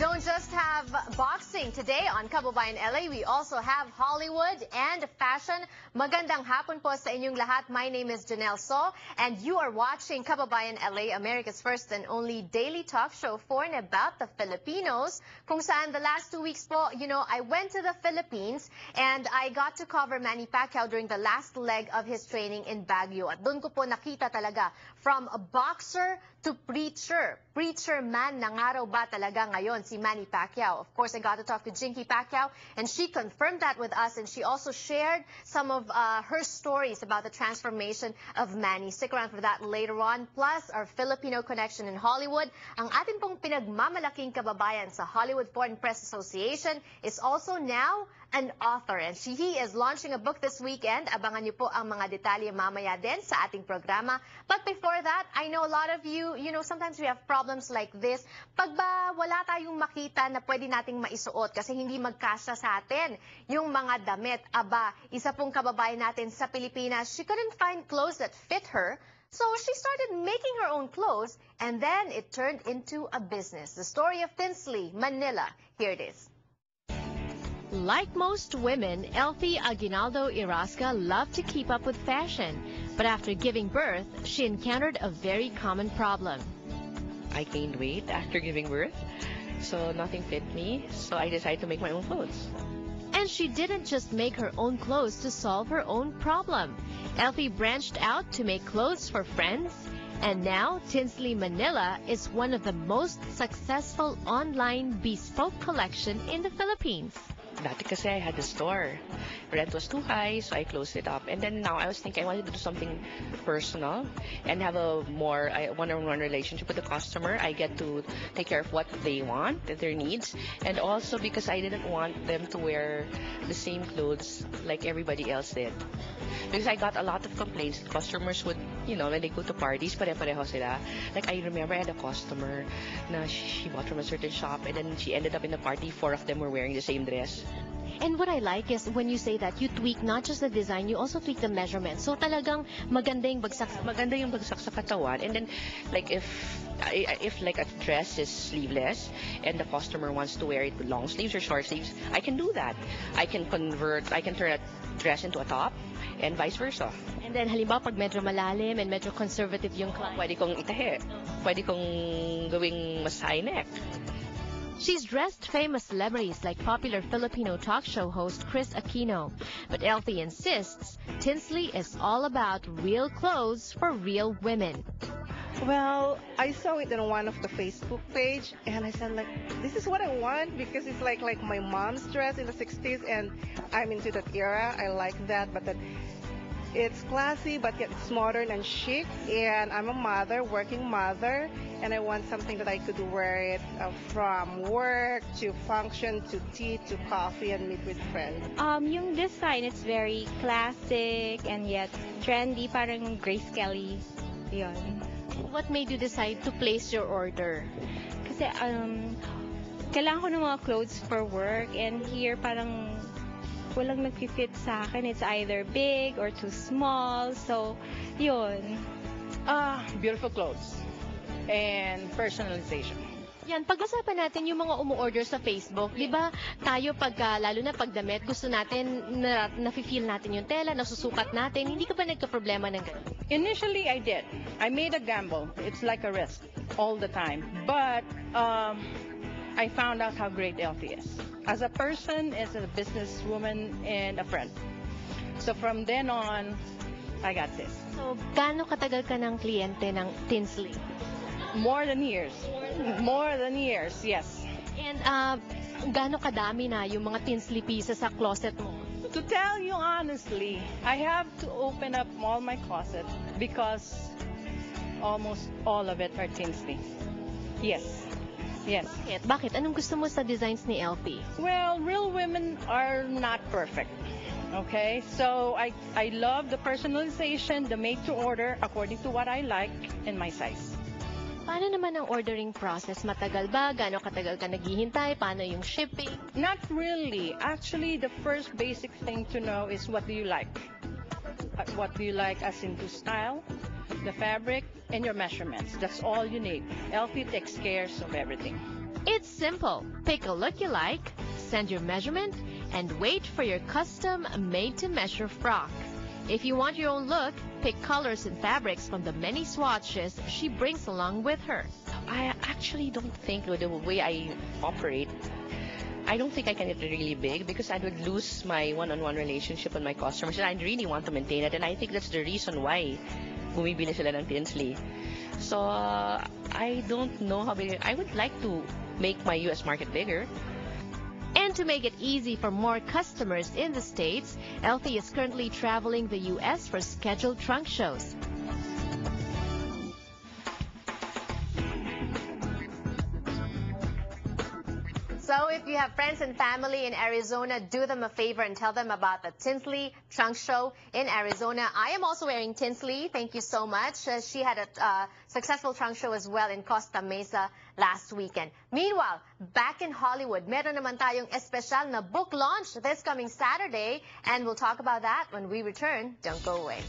don't just have boxing today on Kababayan LA. We also have Hollywood and fashion. Magandang hapon po sa inyong lahat. My name is Janelle So, and you are watching Kababayan LA, America's first and only daily talk show for and about the Filipinos. Kung saan the last 2 weeks po, I went to the Philippines and I got to cover Manny Pacquiao during the last leg of his training in Baguio. At doon ko po nakita talaga from a boxer to preacher. Preacher man na nga raw ba talaga ngayon si Manny Pacquiao. Of course, I got to talk to Jinky Pacquiao, and she confirmed that with us, and she also shared some of her stories about the transformation of Manny. Stick around for that later on. Plus, our Filipino connection in Hollywood. Ang atin pong pinagmamalaking kababayan sa Hollywood Foreign Press Association is also now an author, and he is launching a book this weekend. Abangan niyo po ang mga detalye mamaya din sa ating programa. But before that, I know a lot of you, sometimes we have problems like this. Pag ba wala tayong makita na pwede nating maisuot kasi hindi magkasya sa atin yung mga damit. Aba, isa pong kababayan natin sa Pilipinas, she couldn't find clothes that fit her. So she started making her own clothes, and then it turned into a business. The story of Tinsley, Manila. Here it is. Like most women, Elfie Aguinaldo Irasca loved to keep up with fashion. But after giving birth, she encountered a very common problem. I gained weight after giving birth, so nothing fit me, so I decided to make my own clothes. And she didn't just make her own clothes to solve her own problem. Elfie branched out to make clothes for friends, and now Tinsley Manila is one of the most successful online bespoke collection in the Philippines. Dati kasi I had a store. Rent was too high, so I closed it up. And then now I was thinking I wanted to do something personal and have a more one-on-one relationship with the customer. I get to take care of what they want, their needs. And also because I didn't want them to wear the same clothes like everybody else did. Because I got a lot of complaints. Customers would, when they go to parties, pare-pareho sila. Like I remember I had a customer na she bought from a certain shop, and then she ended up in a party, 4 of them were wearing the same dress. And what I like is when you say that you tweak not just the design, you also tweak the measurement. So talagang maganda yung bagsak. Maganda yung bagsak sa katawan. And then, like if like a dress is sleeveless and the customer wants to wear it with long sleeves or short sleeves, I can do that. I can turn a dress into a top and vice versa. And then halimbawa pag medyo malalim and medyo conservative yung client, pwede kong itahe. Pwede kong gawing mas high neck. She's dressed famous celebrities like popular Filipino talk show host Chris Aquino. But Elfie insists Tinsley is all about real clothes for real women. Well, I saw it in one of the Facebook page, and I said, this is what I want, because it's like my mom's dress in the 60s, and I'm into that era. I like that, but it's classy, but yet it's modern and chic. And I'm a mother, working mother, and I want something that I could wear it from work to function to tea to coffee and meet with friends. Yung design is very classic and yet trendy, parang Grace Kelly. Yun. What made you decide to place your order? Kasi kailangan ko ng mga clothes for work, and here parang walang nag-fit sa akin. It's either big or too small. So, yun. Beautiful clothes and personalization. Yan, pag-usapan natin yung mga umu-order sa Facebook. Di ba tayo lalo na pag damit, gusto natin, nafe-feel natin yung tela, nasusukat natin. Hindi ka ba nagka-problema ng ganun? Initially, I did. I made a gamble. It's like a risk all the time. But I found out how great Elfie is. As a person, as a businesswoman, and a friend. So from then on, I got this. So, gaano katagal ka ng kliyente ng Tinsley? More than years. More than years, yes. And gaano kadami na yung mga Tinsley pieces sa closet mo? To tell you honestly, I have to open up all my closet because almost all of it are Tinsley. Yes. Yes. Bakit? Anong gusto mo sa designs ni Elfie? Well, real women are not perfect. Okay? So I love the personalization, the made to order according to what I like and my size. Paano naman ang ordering process? Matagal ba? Gaano katagal ka naghihintay? Paano yung shipping? Not really. Actually, the first basic thing to know is what do you like? What do you like as into style, the fabric, and your measurements. That's all you need. Elfie takes care of everything. It's simple. Pick a look you like, send your measurement, and wait for your custom made-to-measure frock. If you want your own look, pick colors and fabrics from the many swatches she brings along with her. I actually don't think with the way I operate, I don't think I can get really big because I would lose my one-on-one relationship with my customers and I really want to maintain it, and I think that's the reason why bumibili sila ng Tinsley. So, I don't know how big. I would like to make my US market bigger. And to make it easy for more customers in the States, Elfie is currently traveling the U.S. for scheduled trunk shows. So if you have friends and family in Arizona, do them a favor and tell them about the Tinsley Trunk Show in Arizona. I am also wearing Tinsley. Thank you so much. She had a successful trunk show as well in Costa Mesa last weekend. Meanwhile, back in Hollywood, meron naman tayong espesyal na book launch this coming Saturday, and we'll talk about that when we return. Don't go away.